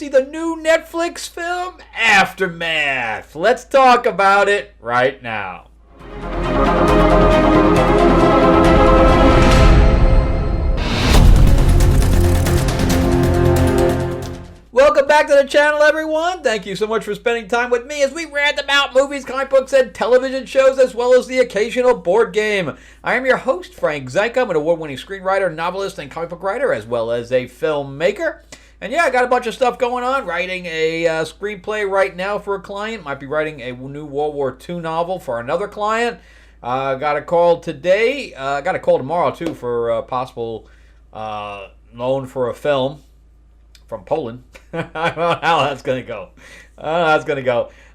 see the new Netflix film, Aftermath. Let's talk about it right now. Welcome back to the channel, everyone. Thank you so much for spending time with me as we rant about movies, comic books, and television shows, as well as the occasional board game. I am your host, Frank Zanka. I'm an award-winning screenwriter, novelist, and comic book writer, as well as a filmmaker. And yeah, I got a bunch of stuff going on. Writing a screenplay right now for a client. Might be writing a new World War II novel for another client. Got a call today. Got a call tomorrow, too, for a possible loan for a film from Poland. I don't know how that's going to go.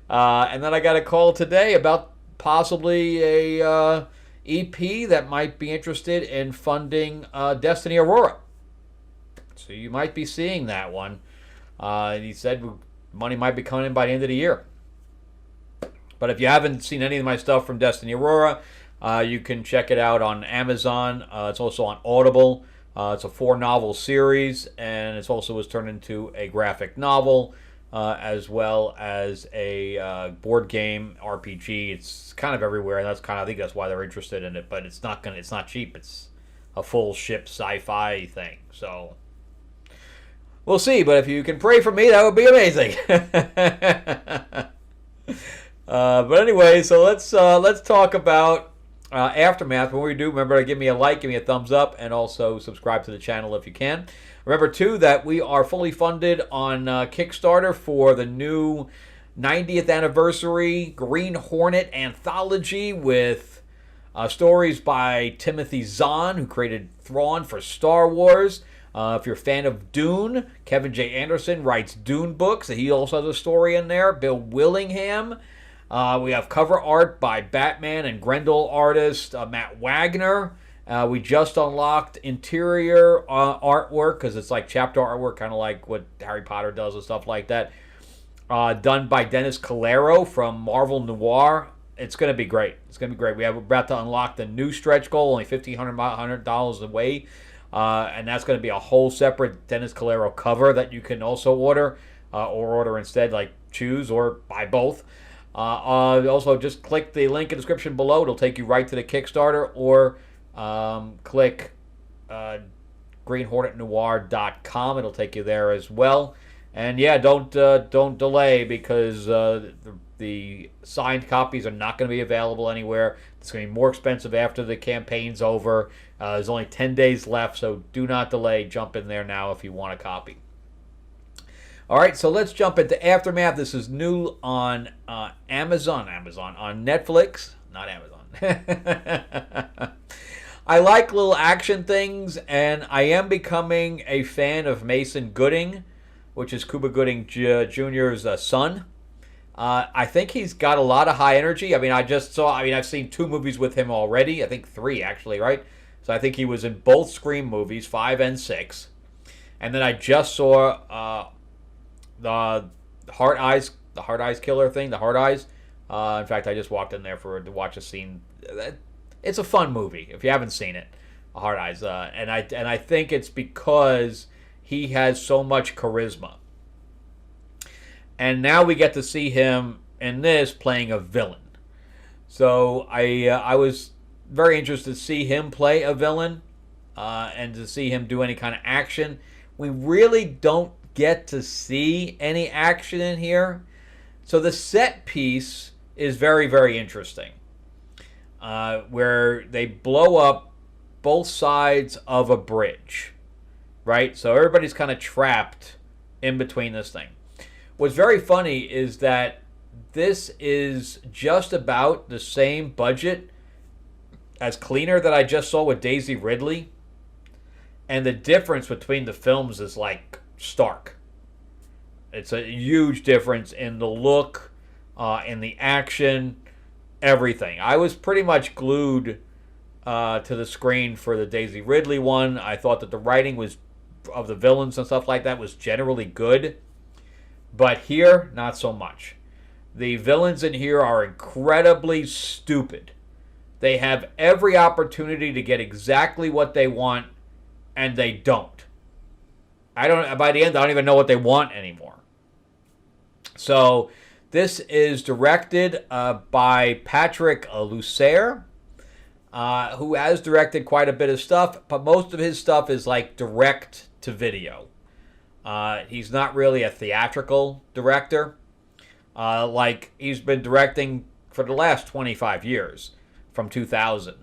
And then I got a call today about possibly a EP that might be interested in funding Destiny Aurora. So you might be seeing that one. He said money might be coming in by the end of the year. But if you haven't seen any of my stuff from Destiny Aurora, you can check it out on Amazon. It's also on Audible. It's a 4-novel series, and it also was turned into a graphic novel, as well as a board game RPG. It's kind of everywhere, and I think that's why they're interested in it. But it's not cheap. It's a full ship sci-fi thing. So we'll see. But if you can pray for me, that would be amazing. But anyway, so let's talk about Aftermath. When we do, remember to give me a like, give me a thumbs up, and also subscribe to the channel if you can. Remember, too, that we are fully funded on Kickstarter for the new 90th anniversary Green Hornet anthology with stories by Timothy Zahn, who created Thrawn for Star Wars. If you're a fan of Dune, Kevin J. Anderson writes Dune books. He also has a story in there. Bill Willingham. We have cover art by Batman and Grendel artist Matt Wagner. We just unlocked interior artwork, because it's like chapter artwork, kind of like what Harry Potter does and stuff like that. Done by Dennis Calero from Marvel Noir. It's going to be great. We're about to unlock the new stretch goal, only $1,500 away. And that's going to be a whole separate Dennis Calero cover that you can also order, or order instead, like choose or buy both. Also, just click the link in the description below. It'll take you right to the Kickstarter, or click greenhornetnoir.com. It'll take you there as well. And yeah, don't delay, because the signed copies are not going to be available anywhere. It's going to be more expensive after the campaign's over. There's only 10 days left, so do not delay. Jump in there now if you want a copy. All right, so let's jump into Aftermath. This is new on Amazon, on Netflix, not Amazon. I like little action things, and I am becoming a fan of Mason Gooding, which is Cuba Gooding Jr.'s son. I think he's got a lot of high energy. I've seen 2 movies with him already. I think 3, actually, right? So I think he was in both Scream movies, 5 and 6. And then I just saw the Heart Eyes killer thing, the Heart Eyes. In fact, I just walked in there to watch a scene. It's a fun movie if you haven't seen it, Heart Eyes. And I think it's because he has so much charisma. And now we get to see him in this playing a villain. So I was very interested to see him play a villain, and to see him do any kind of action. We really don't get to see any action in here. So the set piece is very, very interesting, where they blow up both sides of a bridge, right? So everybody's kind of trapped in between this thing. What's very funny is that this is just about the same budget as Cleaner that I just saw with Daisy Ridley. And the difference between the films is like stark. It's a huge difference in the look, in the action, everything. I was pretty much glued to the screen for the Daisy Ridley one. I thought that the writing was of the villains and stuff like that was generally good. But here, not so much. The villains in here are incredibly stupid. They have every opportunity to get exactly what they want, and they don't. By the end, I don't even know what they want anymore. So this is directed by Patrick Lussier, who has directed quite a bit of stuff, but most of his stuff is like direct to video. He's not really a theatrical director. Like he's been directing for the last 25 years, from 2000.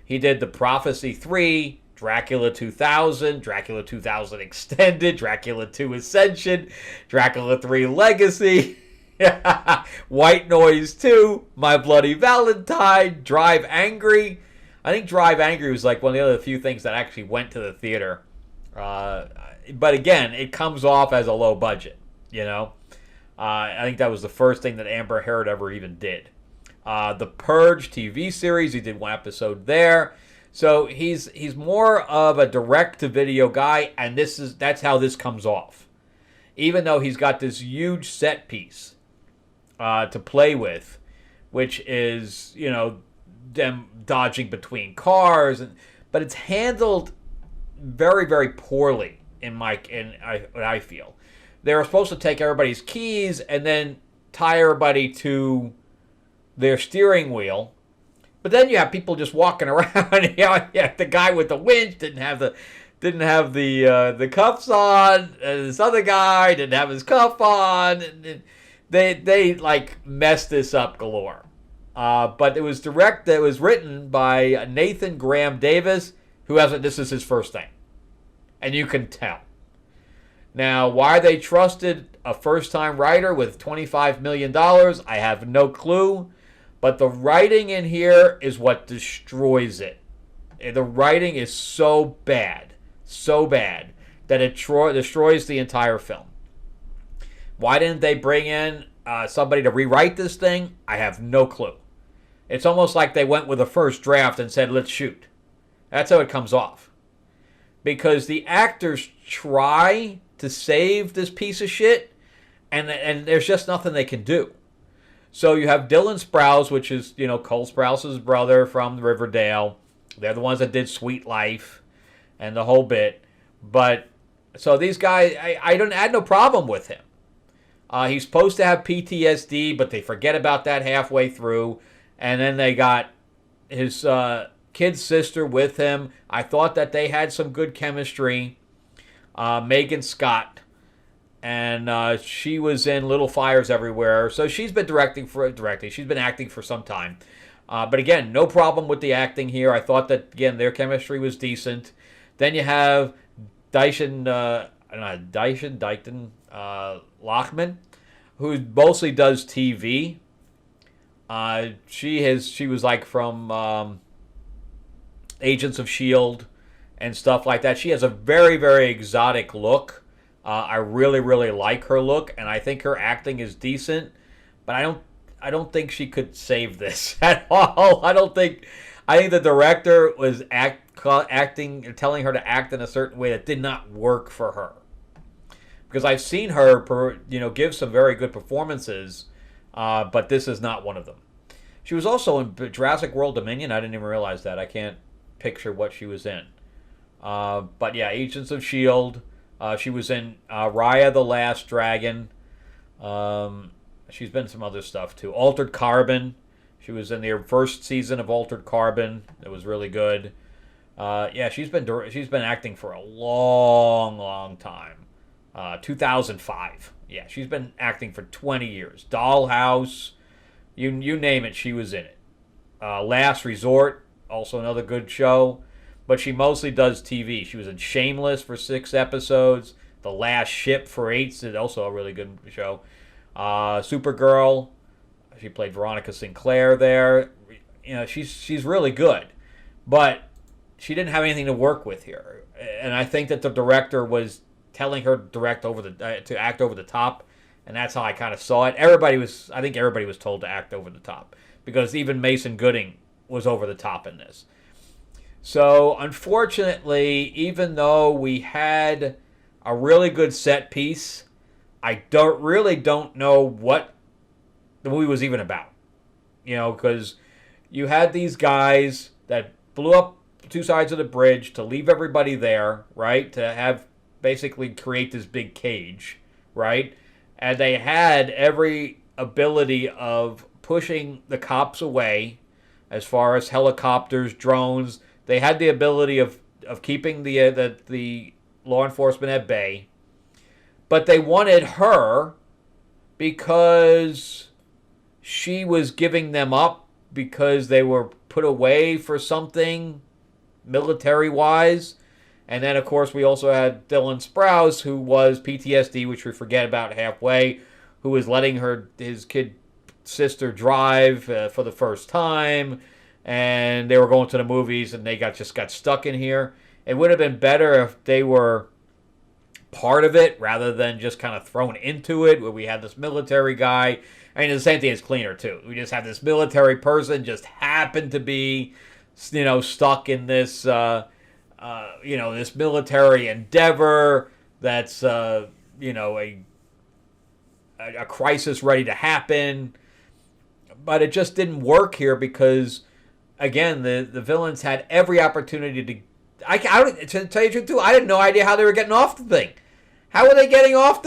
He did The Prophecy 3, Dracula 2000, Dracula 2000 Extended, Dracula 2 Ascension, Dracula 3 Legacy, White Noise 2, My Bloody Valentine, Drive Angry. I think Drive Angry was like one of the other few things that actually went to the theater. But again, it comes off as a low budget, you know. I think that was the first thing that Amber Heard ever even did. The Purge TV series, he did one episode there. So he's more of a direct-to-video guy, and that's how this comes off. Even though he's got this huge set piece to play with, which is, you know, them dodging between cars, but it's handled very, very poorly what I feel. They were supposed to take everybody's keys and then tie everybody to their steering wheel. But then you have people just walking around. Yeah, the guy with the winch didn't have the cuffs on. This other guy didn't have his cuff on. And they like messed this up galore. But it was written by Nathan Graham Davis, who hasn't. This is his first thing, and you can tell. Now, why they trusted a first-time writer with $25 million, I have no clue. But the writing in here is what destroys it. The writing is so bad, that it destroys the entire film. Why didn't they bring in somebody to rewrite this thing? I have no clue. It's almost like they went with a first draft and said, let's shoot. That's how it comes off. Because the actors try to save this piece of shit, and there's just nothing they can do. So you have Dylan Sprouse, which is, you know, Cole Sprouse's brother from Riverdale. They're the ones that did Sweet Life and the whole bit. But so these guys, I had no problem with him. He's supposed to have PTSD, but they forget about that halfway through. And then they got his kid sister with him. I thought that they had some good chemistry. Megan Scott, and she was in Little Fires Everywhere. So she's been directing. She's been acting for some time. But again, no problem with the acting here. I thought that, again, their chemistry was decent. Then you have Dyson Lachman, who mostly does TV. She was like from Agents of S.H.I.E.L.D. and stuff like that. She has a very, very exotic look. I really, really like her look, and I think her acting is decent. But I don't think she could save this at all. I think the director was telling her to act in a certain way that did not work for her. Because I've seen her, give some very good performances, but this is not one of them. She was also in Jurassic World Dominion. I didn't even realize that. I can't picture what she was in. But yeah, Agents of S.H.I.E.L.D. She was in Raya the Last Dragon. She's been in some other stuff too. Altered Carbon. She was in the first season of Altered Carbon. It was really good. Yeah, she's been acting for a long, long time. 2005. Yeah, she's been acting for 20 years. Dollhouse. You name it, she was in it. Last Resort, also another good show. But she mostly does TV. She was in Shameless for 6 episodes. The Last Ship for 8, also a really good show. Supergirl, she played Veronica Sinclair there. She's really good. But she didn't have anything to work with here. And I think that the director was telling her to act over the top. And that's how I kind of saw it. I think everybody was told to act over the top. Because even Mason Gooding was over the top in this. So, unfortunately, even though we had a really good set piece, I don't know what the movie was even about. Because you had these guys that blew up 2 sides of the bridge to leave everybody there, right? To have basically create this big cage, right? And they had every ability of pushing the cops away as far as helicopters, drones. They had the ability of keeping the law enforcement at bay. But they wanted her because she was giving them up because they were put away for something military-wise. And then, of course, we also had Dylan Sprouse, who was PTSD, which we forget about halfway, who was letting his kid sister drive for the first time. And they were going to the movies, and they just got stuck in here. It would have been better if they were part of it rather than just kind of thrown into it, where we had this military guy. I mean, the same thing is Cleaner, too. We just have this military person just happen to be, stuck in this, this military endeavor that's, a crisis ready to happen. But it just didn't work here because, again, the villains had every opportunity to... to tell you the truth, too, I had no idea how they were getting off the thing. How were they getting off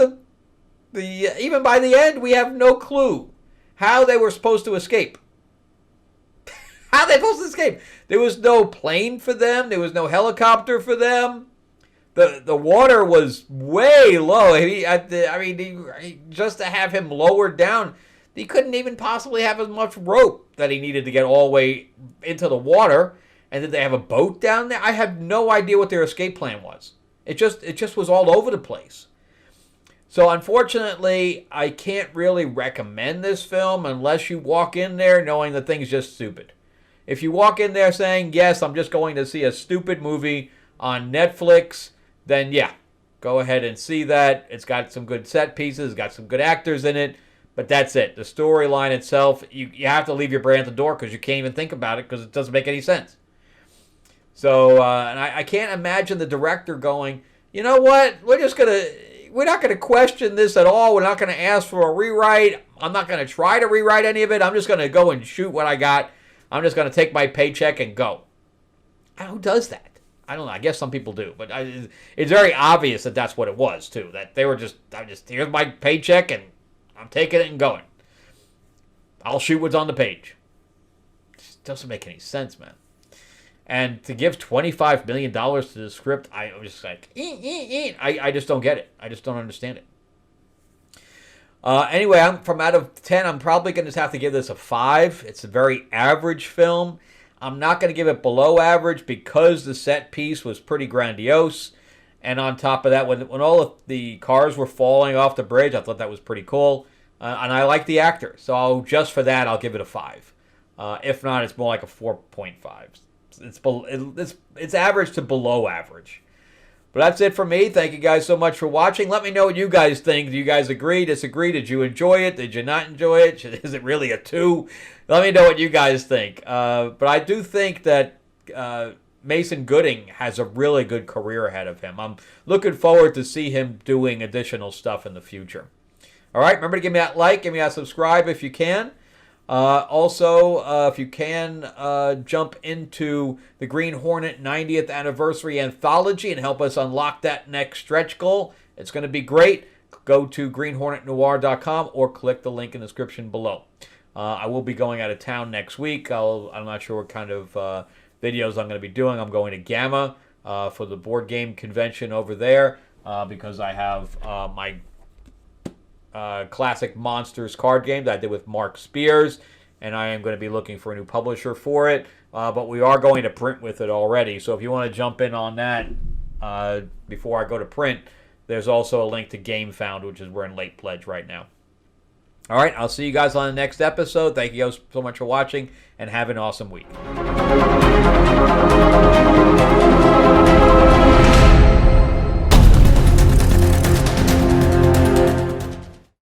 even by the end, we have no clue how they were supposed to escape. How they supposed to escape? There was no plane for them. There was no helicopter for them. The water was way low. Just to have him lowered down, he couldn't even possibly have as much rope that he needed to get all the way into the water. And did they have a boat down there? I have no idea what their escape plan was. It just was all over the place. So unfortunately, I can't really recommend this film unless you walk in there knowing the thing's just stupid. If you walk in there saying, yes, I'm just going to see a stupid movie on Netflix, then yeah, go ahead and see that. It's got some good set pieces, got some good actors in it, but that's it. The storyline itself, you have to leave your brain at the door because you can't even think about it because it doesn't make any sense. So, and I can't imagine the director going, you know what, we're not going to question this at all. We're not going to ask for a rewrite. I'm not going to try to rewrite any of it. I'm just going to go and shoot what I got. I'm just going to take my paycheck and go. Who does that? I don't know. I guess some people do. But it's very obvious that that's what it was, too. That they were here's my paycheck, and I'm taking it and going. I'll shoot what's on the page. It just doesn't make any sense, man. And to give $25 million to the script, I'm just like, I just don't get it. I just don't understand it. Anyway, from out of 10, I'm probably going to have to give this a 5. It's a very average film. I'm not going to give it below average because the set piece was pretty grandiose. And on top of that, when all of the cars were falling off the bridge, I thought that was pretty cool. And I like the actor. So just for that, I'll give it a 5. If not, it's more like a 4.5. It's average to below average. But that's it for me. Thank you guys so much for watching. Let me know what you guys think. Do you guys agree, disagree? Did you enjoy it? Did you not enjoy it? Is it really a 2? Let me know what you guys think. But I do think that Mason Gooding has a really good career ahead of him. I'm looking forward to see him doing additional stuff in the future. All right, remember to give me that like, give me that subscribe if you can. Also, if you can, jump into the Green Hornet 90th Anniversary Anthology and help us unlock that next stretch goal. It's going to be great. Go to greenhornetnoir.com or click the link in the description below. I will be going out of town next week. I'm not sure what kind of videos I'm going to be doing. I'm going to Gamma for the board game convention over there because I have my classic Monsters card game that I did with Mark Spears, and I am going to be looking for a new publisher for it, but we are going to print with it already, so if you want to jump in on that before I go to print, there's also a link to GameFound, which is we're in late pledge right now. Alright, I'll see you guys on the next episode. Thank you guys so much for watching, and have an awesome week.